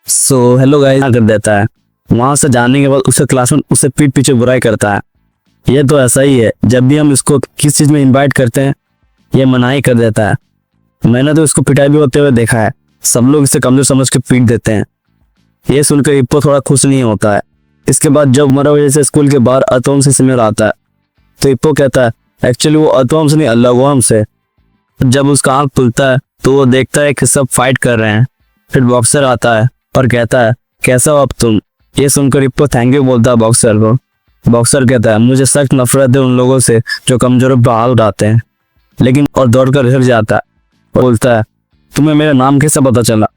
Hello guys कर देता है। वहां से जाने के बाद उसे क्लास में उसे पीठ पीछे बुराई करता है। ये तो ऐसा ही है, जब भी हम इसको किस चीज में इनवाइट करते हैं ये मनाही कर देता है। मैंने तो इसको पिटाई भी होते हुए देखा है। सब लोग इसे कमजोर समझ के पीट देते हैं। ये सुनकर इप्पो थोड़ा खुश नहीं होता है। इसके बाद जब मरा वजह से स्कूल के बाहर अतोम से सिमर आता है तो इप्पो कहता है एक्चुअली वो अतोम से नहीं अल्लाह से। जब उसका आंख खुलता है तो वो देखता है कि सब फाइट कर रहे हैं। फिर बॉक्सर आता है और कहता है कैसा हो अब तुम। ये सुनकर इप्पो थैंक यू बोलता है बॉक्सर को। बॉक्सर कहता है मुझे सख्त नफरत है उन लोगों से जो कमजोरों पर हाथ उठाते हैं, लेकिन और दौड़कर घर जाता है। बोलता है तुम्हें मेरा नाम कैसे पता चला।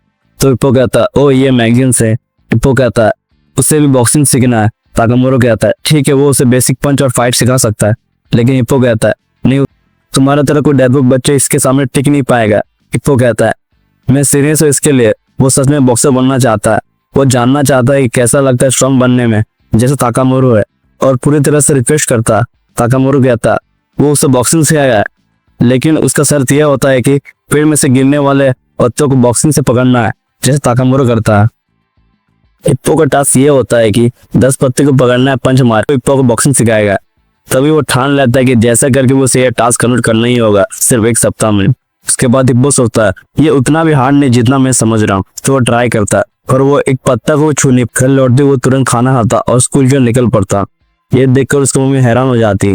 तो इप्पो कहता है ओ ये मैगजीन से। इप्पो कहता है उसे भी बॉक्सिंग सीखना है। ताकामुरो कहता है ठीक है, वो उसे बेसिक पंच और फाइट सिखा सकता है। लेकिन इप्पो कहता है नहीं, तुम्हारा तरह कोई डेडबुक बच्चे इसके सामने टिक नहीं पाएगा। इप्पो कहता है मैं सीरियस हूँ इसके लिए। वो सच में बॉक्सर बनना चाहता है। वो जानना चाहता है कि कैसा लगता है स्ट्रांग बनने में जैसे ताकामुरो है, और पूरी तरह से रिक्वेस्ट करता है। ताकामुरो कहता है वो उसे बॉक्सिंग सिखाया है, लेकिन उसका शर्त यह होता है कि पेड़ में से गिरने वाले पत्तों को बॉक्सिंग से पकड़ना है जैसे ताकामुरो करता है। इप्पो का टास्क ये होता है कि 10 पत्ते को पकड़ना है, पंच मार तो इप्पो को बॉक्सिंग सिखाएगा। तभी वो ठान लेता है कि जैसा करके वो उसे टास्क कंप्लीट करना ही होगा सिर्फ 1 सप्ताह में। उसके बाद इप्पो सोचता है ये उतना भी हार्ड नहीं जितना मैं समझ रहा हूँ, तो वो ट्राई करता है और वो एक पत्ता को छूने घर लौटते वो तुरंत खाना खाता और स्कूल के निकल पड़ता। ये देखकर उसकी मम्मी हैरान हो जाती।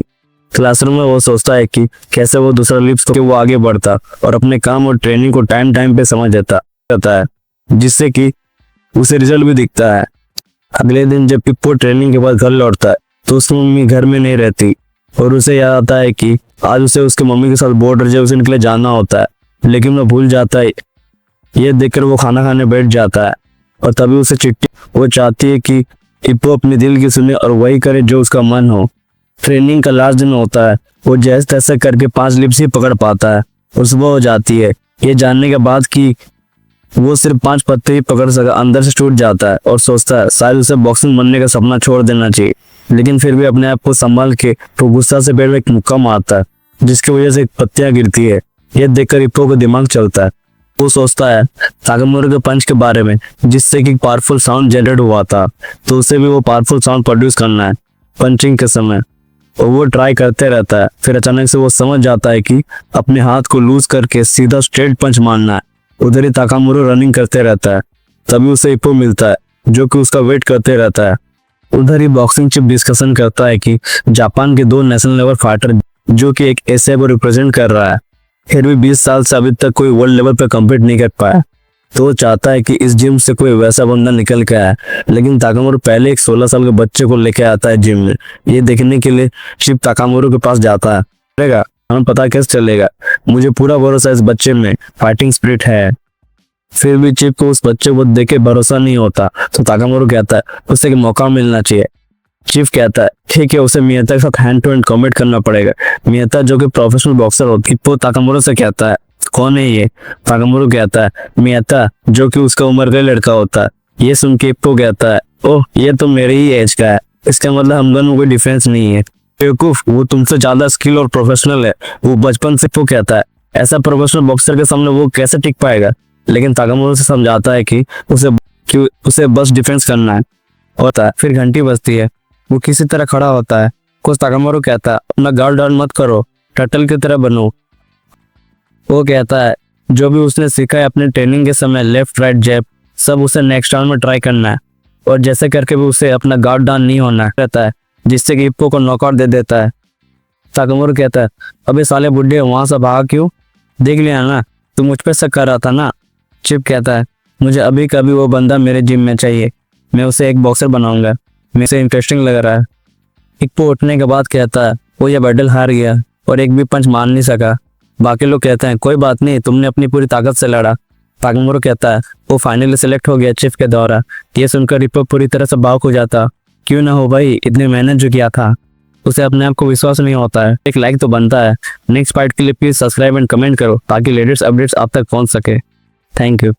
क्लासरूम में वो सोचता है कि कैसे वो दूसरा लिप्स को वो आगे बढ़ता और अपने काम और ट्रेनिंग को टाइम पे समझ देता है, जिससे कि उसे रिजल्ट भी दिखता है। अगले दिन जब इप्पो ट्रेनिंग के बाद घर लौटता है तो उसकी मम्मी घर में नहीं रहती और उसे याद आता है कि आज उसे उसके मम्मी के साथ बोर्ड रिजर्वेशन के लिए जाना होता है, लेकिन वो भूल जाता है। ये देखकर वो खाना खाने बैठ जाता है और तभी उसे चिट्ठी वो चाहती है कि इप्पो अपने दिल की सुने और वही करे जो उसका मन हो। ट्रेनिंग का लास्ट दिन होता है। वो जैसे तैसे करके 5 लिप्स ही पकड़ पाता है और सुबह हो जाती है। ये जानने के बाद कि वो सिर्फ 5 पत्ते ही पकड़ सका अंदर से टूट जाता है और सोचता है शायद उसे बॉक्सिंग बनने का सपना छोड़ देना चाहिए, लेकिन फिर भी अपने आप को संभाल के वो गुस्सा से पेड़ में एक मुक्का मारता है जिसकी वजह से एक पत्तियां गिरती है। यह देखकर इप्पो को दिमाग चलता है। वो सोचता है ताकामुरो के पंच के बारे में जिससे कि पावरफुल साउंड जनरेट हुआ था, तो उसे भी वो पावरफुल साउंड प्रोड्यूस करना है पंचिंग के समय। और वो ट्राई करते रहता है। फिर अचानक से वो समझ जाता है कि अपने हाथ को लूज करके सीधा स्ट्रेट पंच मारना है। उधर ही ताकामुरो रनिंग करते रहता है। तभी उसे इप्पो मिलता है जो कि उसका वेट करते रहता है। उधर ही बॉक्सिंग चीफ डिस्कशन करता है कि जापान के 2 नेशनल लेवल फाइटर जो कि एक एशिया को रिप्रेजेंट कर रहा है, फिर भी 20 साल से अभी तक कोई वर्ल्ड लेवल पर कम्पीट नहीं कर पाया। तो वो चाहता है कि इस जिम से कोई वैसा बंदा निकल के आए, लेकिन ताकामुरो पहले एक 16 साल के बच्चे को लेके आता है जिम में। ये देखने के लिए शिव ताकामुरो के पास जाता है। हमें पता कैसे चलेगा, मुझे पूरा भरोसा इस बच्चे में फाइटिंग स्पिरिट है। फिर भी चिप को उस बच्चे को देख के भरोसा नहीं होता, तो ताकामुरो कहता है उसे एक मौका मिलना चाहिए। चीफ कहता है ठीक है, उसे मियाता के साथ हैंड टू हैंड कॉम्बैट करना पड़ेगा। मियाता जो कि प्रोफेशनल बॉक्सर होती है। इप्पो ताकामुरो से कहता है कौन है ये। ताकामुरो कहता है मियाता जो कि उसका उम्र का लड़का होता है। ये सुन के इप्पो कहता है ओह ये तो मेरे ही एज का है, इसका मतलब हम दोनों में कोई डिफरेंस नहीं है। बेवकूफ, वो तुमसे ज्यादा स्किल और प्रोफेशनल है। वो बचपन से। इप्पो कहता है ऐसा प्रोफेशनल बॉक्सर के सामने वो कैसे टिक पाएगा, लेकिन ताकामुरो से समझाता है कि उसे बस डिफेंस करना है। और फिर घंटी बजती है। वो किसी तरह खड़ा होता है। कुछ ताकामुरो कहता है अपना गार्ड डाउन मत करो, टर्टल की तरह बनो। वो कहता है जो भी उसने सीखा है अपने ट्रेनिंग के समय लेफ्ट राइट जैब सब उसे नेक्स्ट राउंड में ट्राई करना है, और जैसे करके भी उसे अपना गार्ड डाउन नहीं होना रहता है, जिससे कि इप्पो को नॉकआउट दे देता है। ताकामुरो कहता है अबे साले बुड्ढे वहां से भागा क्यों, देख लिया ना तू मुझ पे शक कर रहा था ना। चिप कहता है मुझे अभी कभी वो बंदा मेरे जिम में चाहिए, मैं उसे एक बॉक्सर बनाऊंगा, मेरे से इंटरेस्टिंग लग रहा है। इप्पो उठने के बाद कहता है वो ये बैटल हार गया और एक भी पंच मार नहीं सका। बाकी लोग कहते हैं कोई बात नहीं, तुमने अपनी पूरी ताकत से लड़ा। ताकामुरो कहता है वो फाइनली सिलेक्ट हो गया चीफ के द्वारा। ये सुनकर इप्पो पूरी तरह से बावक हो जाता। क्यों ना हो भाई, इतनी मेहनत जो किया था। उसे अपने आप को विश्वास नहीं होता है। एक लाइक तो बनता है। नेक्स्ट फाइट के लिए प्लीज सब्सक्राइब एंड कमेंट करो ताकि लेटेस्ट अपडेट्स आप तक पहुंच सके। Thank you.